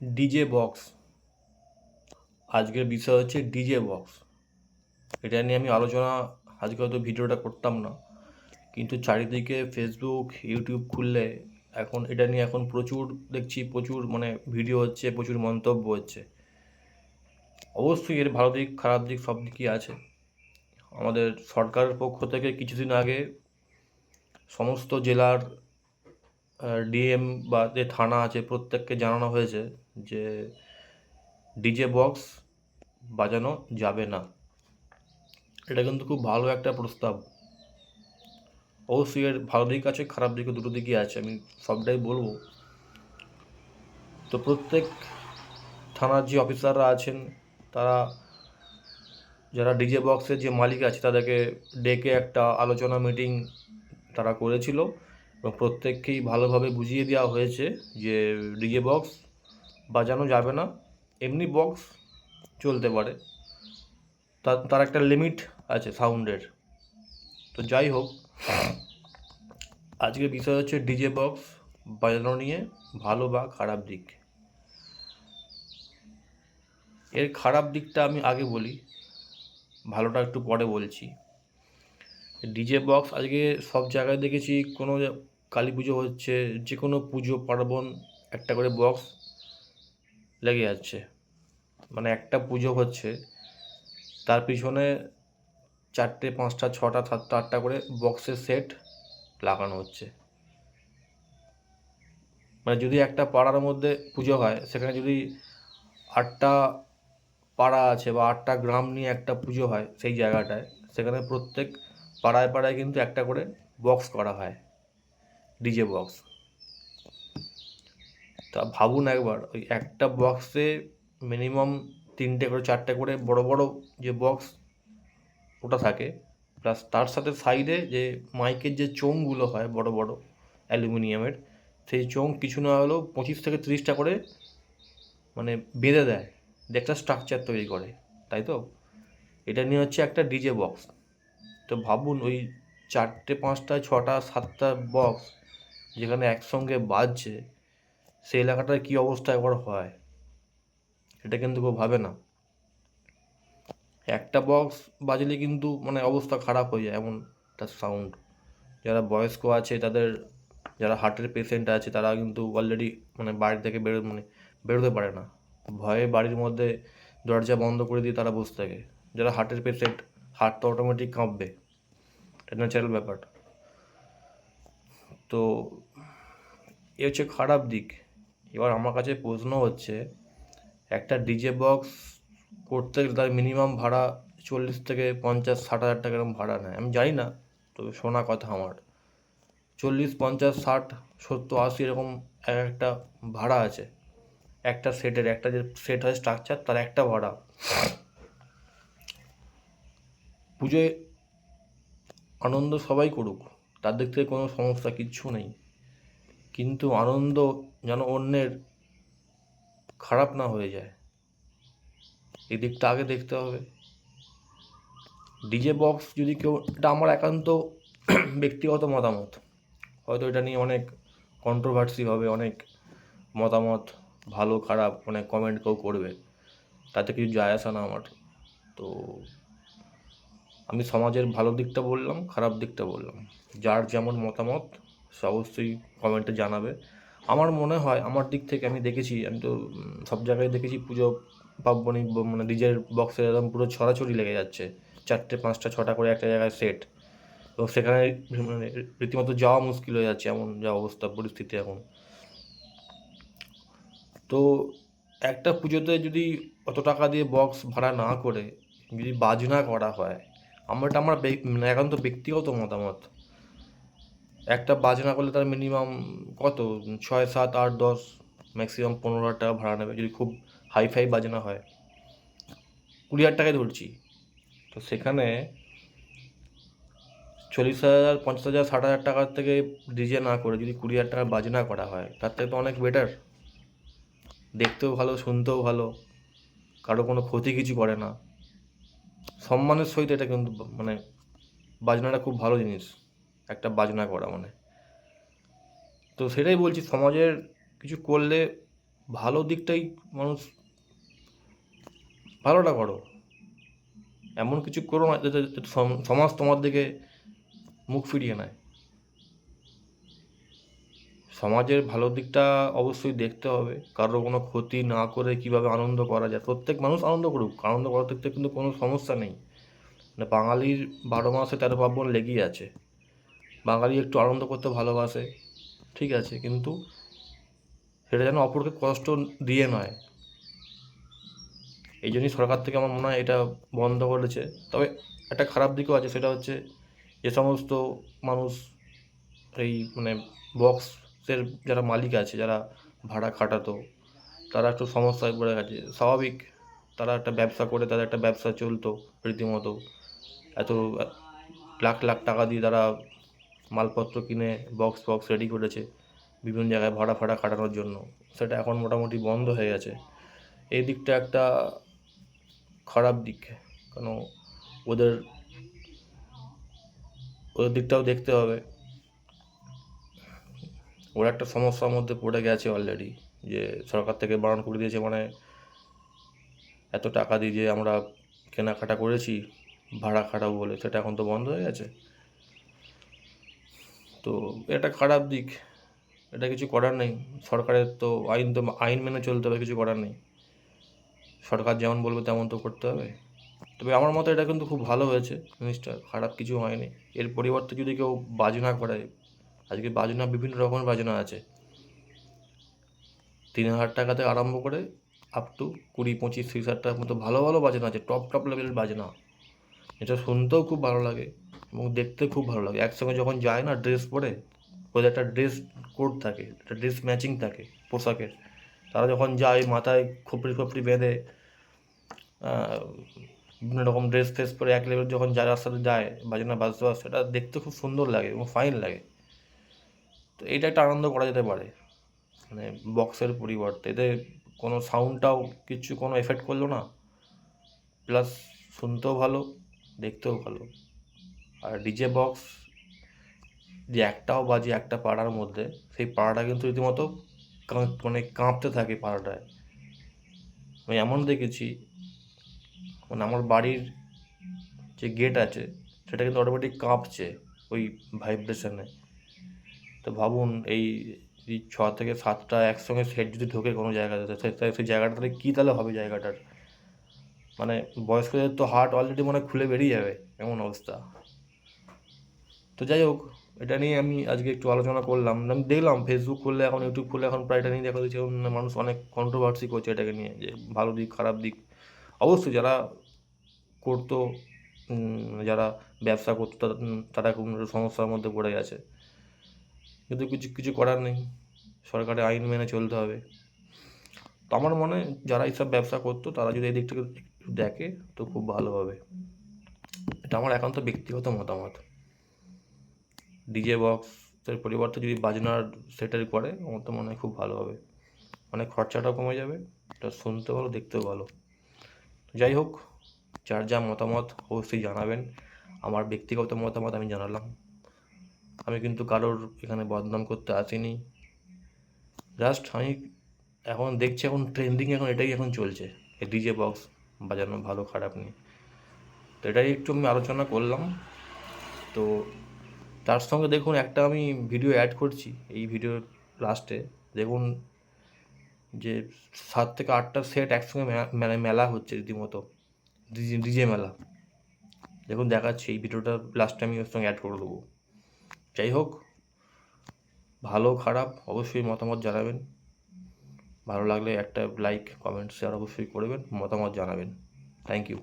DJ box. আজকের বিষয় হচ্ছে ডিজে বক্স। এটা নিয়ে আমি আলোচনা আজকে হয়তো ভিডিওটা করতাম না, কিন্তু চারিদিকে ফেসবুক ইউটিউব খুললে এটা নিয়ে এখন প্রচুর দেখছি, প্রচুর ভিডিও হচ্ছে, প্রচুর মন্তব্য হচ্ছে। অবশ্যই এর ভালো দিক খারাপ দিক সব দিকই আছে। আমাদের সরকারের পক্ষ থেকে কিছুদিন আগে সমস্ত জেলার ডিএম বা যে থানা আছে প্রত্যেককে জানানো হয়েছে যে ডিজে বক্স বাজানো যাবে না। এটা কিন্তু খুব ভালো একটা প্রস্তাব। অবশ্যই এর ভালো দিক আছে, খারাপ দিকও দুটো দিকই আছে, আমি সবটাই বলবো। তো প্রত্যেক থানার যে অফিসাররা আছেন, তারা যারা ডিজে বক্সের যে মালিক আছে তাদেরকে ডেকে একটা আলোচনা মিটিং তারা করেছিল, এবং প্রত্যেককেই ভালোভাবে বুঝিয়ে দেওয়া হয়েছে যে ডিজে বক্স বাজানো যাবে না। এমনি বক্স চলতে পারে, তার একটা লিমিট আছে সাউন্ডের। তো যাই হোক, আজকের বিষয় হচ্ছে ডিজে বক্স বাজানো নিয়ে ভালো বা খারাপ দিক। এর খারাপ দিকটা আমি আগে বলি, ভালোটা একটু পরে বলছি। ডিজে বক্স আজকে সব জায়গায় দেখেছি, কোনো কালী পুজো হচ্ছে, যে কোনো পুজো পার্বণ একটা করে বক্স লেগে যাচ্ছে। একটা পুজো হচ্ছে, তার পিছনে 4টে 5টা 6টা 7টা 8টা করে বক্সের সেট লাগানো হচ্ছে। যদি একটা পাড়ার মধ্যে পুজো হয়, সেখানে যদি 8টা পাড়া আছে বা 8টা গ্রাম নিয়ে একটা পুজো হয় সেই জায়গাটায়, সেখানে প্রত্যেক পাড়ায় পাড়ায় কিন্তু একটা করে বক্স করা হয়, ডিজে বক্স। তা ভাবুন একবার, ওই একটা বক্সে মিনিমাম 3টে করে 4টে করে বড় বড় যে বক্স ওটা থাকে, প্লাস তার সাথে সাইডে যে মাইকের যে চোঙগুলো হয় বড় বড় অ্যালুমিনিয়ামের, সেই চোঙ কিছু না হলেও 25 থেকে 30টা করে বেঁধে দেয়, দিয়ে একটা স্ট্রাকচার তৈরি করে, তাই তো? এটা নিয়ে হচ্ছে একটা ডিজে বক্স। তো ভাবুন, ওই 4টে 5টা 6টা 7টা বক্স যেখানে একসঙ্গে বাজছে, সেই এলাকাটার কী অবস্থা একবার হয়, এটা কিন্তু কেউ ভাবে না। একটা বক্স বাজলে কিন্তু অবস্থা খারাপ হয়ে যায়, এমন তার সাউন্ড। যারা বয়স্ক আছে তাদের, যারা হার্টের পেশেন্ট আছে, তারা কিন্তু অলরেডি বাড়ি থেকে বেরোতে পারে না, ভয়ে বাড়ির মধ্যে দরজা বন্ধ করে দিয়ে তারা বসে থাকে। যারা হার্টের পেশেন্ট, হার্ট তো অটোমেটিক কাঁপবে, এটা ন্যাচারাল ব্যাপার। তো এ হচ্ছে খারাপ দিক। এবার আমার কাছে প্রশ্ন হচ্ছে, একটা ডিজে বক্স করতে গেলে তার মিনিমাম ভাড়া 40 থেকে 50-60 হাজার টাকা এরকম ভাড়া নেয়, আমি জানি না, তবে শোনা কথা আমার। 40, 50, 60, 70, 80 এরকম এক একটা ভাড়া আছে একটা সেটের। একটা যে সেট হয় স্ট্রাকচার, তার একটা ভাড়া। পুজোয় আনন্দ সবাই করুক, তার দিক থেকে কোনো সমস্যা কিচ্ছু নেই, কিন্তু আনন্দ যেন অন্যের খারাপ না হয়ে যায়, এই দিকটা আগে দেখতে হবে। ডিজে বক্স যদি কেউ, এটা আমার একান্ত ব্যক্তিগত মতামত, হয়তো এটা নিয়ে অনেক কন্ট্রোভার্সি হবে, অনেক মতামত, ভালো খারাপ অনেক কমেন্ট কেউ করবে, তাতে কিছু যায় আসে না আমার। তো আমি সমাজের ভালো দিকটা বললাম, খারাপ দিকটা বললাম, যার যেমন মতামত সে অবশ্যই কমেন্টে জানাবে। আমার মনে হয়, আমার দিক থেকে আমি দেখেছি, আমি তো সব জায়গায় দেখেছি পুজো পার্বণে ডিজের বক্সের একদম পুরো ছড়াছড়ি লেগে যাচ্ছে, 4টে 5টা 6টা করে একটা জায়গায় সেট, এবং সেখানে রীতিমতো যাওয়া মুশকিল হয়ে যাচ্ছে, এমন যা অবস্থা পরিস্থিতি এখন। তো একটা পুজোতে যদি অত টাকা দিয়ে বক্স ভাড়া না করে যদি বাজনা করা হয়, আমার একান্ত ব্যক্তিগত মতামত, একটা বাজনা করলে তার মিনিমাম কত, 6, 7, 8, 10, ম্যাক্সিমাম 15 হাজার টাকা ভাড়া নেবে, যদি খুব হাইফাই বাজনা হয়। 20 হাজার টাকায় ধরছি, তো সেখানে 40 হাজার 50 হাজার 60 হাজার টাকার থেকে ডিজে না করে যদি 20 হাজার টাকার বাজনা করা হয়, তার থেকে তো অনেক বেটার। দেখতেও ভালো, শুনতেও ভালো, কারো কোনো ক্ষতি কিছু করে না, সম্মানের সহিত এটা কিন্তু বাজনাটা খুব ভালো জিনিস, একটা বাজনা করা তো সেটাই বলছি, সমাজের কিছু করলে ভালো দিকটাই মানুষ ভালোটা করো, এমন কিছু করো না যাতে যাতে সমাজ তোমার দিকে মুখ ফিরিয়ে নেয়। সমাজের ভালো দিকটা অবশ্যই দেখতে হবে, কারোর কোনো ক্ষতি না করে কিভাবে আনন্দ করা যায়। প্রত্যেক মানুষ আনন্দ করুক, আনন্দ করার দিক থেকে কিন্তু কোনো সমস্যা নেই। মানে বাঙালির 12 মাসে 13 পার্বণ লেগেই আছে। বাঙালি একটু আনন্দ করতে ভালোবাসে, ঠিক আছে, কিন্তু সেটা যেন অপরকে কষ্ট দিয়ে নয়। এই জন্যই সরকার থেকে আমার মনে হয় এটা বন্ধ করেছে। তবে একটা খারাপ দিকও আছে, সেটা হচ্ছে যে সমস্ত মানুষ এই মানে বক্সের যারা মালিক আছে, যারা ভাড়া খাটাতো, তারা একটু সমস্যায় পড়ে গেছে। স্বাভাবিক, তারা একটা ব্যবসা করে, তাদের একটা ব্যবসা চলতো রীতিমতো। এত লাখ লাখ টাকা দিয়ে তারা মালপত্র কিনে বক্স ফক্স রেডি করেছে বিভিন্ন জায়গায় ভাড়া ফাড়া খাটানোর জন্য। সেটা এখন মোটামুটি বন্ধ হয়ে গেছে। এই দিকটা একটা খারাপ দিক, কেন ওদের ওদের দিকটাও দেখতে হবে। ওরা একটা সমস্যার মধ্যে পড়ে গেছে অলরেডি, যে সরকার থেকে বারণ করে দিয়েছে, মানে এত টাকা দিয়ে যে আমরা কেনাকাটা করেছি ভাড়া খাটাবো বলে, সেটা এখন তো বন্ধ হয়ে গেছে। তো এটা খারাপ দিক, এটা কিছু করার নেই। সরকারের তো আইন মেনে চলতে হবে, কিছু করার নেই। সরকার যেমন বলবে তেমন তো করতে হবে। তবে আমার মতে এটা কিন্তু খুব ভালো হয়েছে জিনিসটা, খারাপ কিছু হয়নি। এর পরিবর্তে যদি কেউ বাজনা করে, আজকে বাজনা বিভিন্ন রকমের বাজনা আছে, 3,000 টাকা থেকে আরম্ভ করে আপ টু 20, 25, 30 হাজার টাকার মতো ভালো ভালো বাজনা আছে, টপ টপ লেভেলের বাজনা। এটা শুনতেও খুব ভালো লাগে এবং দেখতে খুব ভালো লাগে। একসঙ্গে যখন যায় না ড্রেস পরে, ওদের একটা ড্রেস কোড থাকে, একটা ড্রেস ম্যাচিং থাকে পোশাকের। তারা যখন যায় মাথায় খোপড়ি খোপড়ি বেঁধে বিভিন্ন রকম ড্রেস ফ্রেস পরে এক লেভেল যখন যায়, রাস্তাতে যায় বাজনা বাজতে বাজতে, সেটা দেখতে খুব সুন্দর লাগে এবং ফাইন লাগে। তো এইটা একটা আনন্দ করা যেতে পারে, মানে বক্সের পরিবর্তে। এতে কোনো সাউন্ডটাও কিছু কোনো এফেক্ট করলো না, প্লাস শুনতেও ভালো, দেখতেও ভালো। আর ডিজে বক্স যে একটাও বাজে একটা পাড়ার মধ্যে, সেই পাড়াটা কিন্তু রীতিমতো মানে কাঁপতে থাকে পাড়াটায়। আমি এমন দেখেছি, মানে আমার বাড়ির যে গেট আছে সেটা কিন্তু অটোমেটিক কাঁপছে ওই ভাইব্রেশনে। তো ভাবুন, এই 6 থেকে 7টা একসঙ্গে সেট যদি ঢোকে কোনো জায়গাতে, সেই জায়গাটাতে কী তাহলে হবে জায়গাটার। মানে বয়স্কদের তো হার্ট অলরেডি মনে হয় খুলে বেরিয়ে যাবে, এমন অবস্থা। তো যাই হোক, এটা নিয়ে আমি আজকে একটু আলোচনা করলাম। আমি দেখলাম ফেসবুক খুললে এখন, ইউটিউব খুললে এখন প্রায় এটা নিয়ে দেখা দিচ্ছে মানুষ অনেক কন্ট্রোভার্সি করছে এটাকে নিয়ে, যে ভালো দিক খারাপ দিক। অবশ্যই যারা করতো, যারা ব্যবসা করতো, তারা খুব সমস্যার মধ্যে পড়ে গেছে, কিন্তু কিছু কিছু করার নেই, সরকারের আইন মেনে চলতে হবে। তো আমার মনে হয় যারা এইসব ব্যবসা করতো তারা যদি এই দিকটাকে একটু দেখে তো খুব ভালো হবে। এটা আমার একান্ত ব্যক্তিগত মতামত। ডিজে বক্সের পরিবর্তে যদি বাজনার সেটের করে, আমার তো মনে হয় খুব ভালো হবে। অনেক খরচাটাও কমে যাবে, এটা শুনতে ভালো, দেখতেও ভালো। যাই হোক, যার যা মতামত অবশ্যই জানাবেন। আমার ব্যক্তিগত মতামত আমি জানালাম। আমি কিন্তু কারোর এখানে বদনাম করতে আসিনি। জাস্ট আমি এখন দেখছি, এখন ট্রেন্ডিং এখন এটাই এখন চলছে, এই ডিজে বক্স বাজানো ভালো খারাপ নিয়ে। তো এটাই একটু আমি আলোচনা করলাম। তো তার সঙ্গে দেখুন, একটা আমি ভিডিও অ্যাড করছি এই ভিডিওর লাস্টে। দেখুন যে 7 থেকে 8টা সেট একসঙ্গে মেলা হচ্ছে রীতিমতো, ডিজে মেলা। দেখুন দেখাচ্ছি, এই ভিডিওটা লাস্টে আমি ওর সঙ্গে অ্যাড করে দেবো। যাই হোক, ভালো খারাপ অবশ্যই মতামত জানাবেন। ভালো লাগলে একটা লাইক কমেন্ট শেয়ার অবশ্যই করবেন, মতামত জানাবেন। Thank you.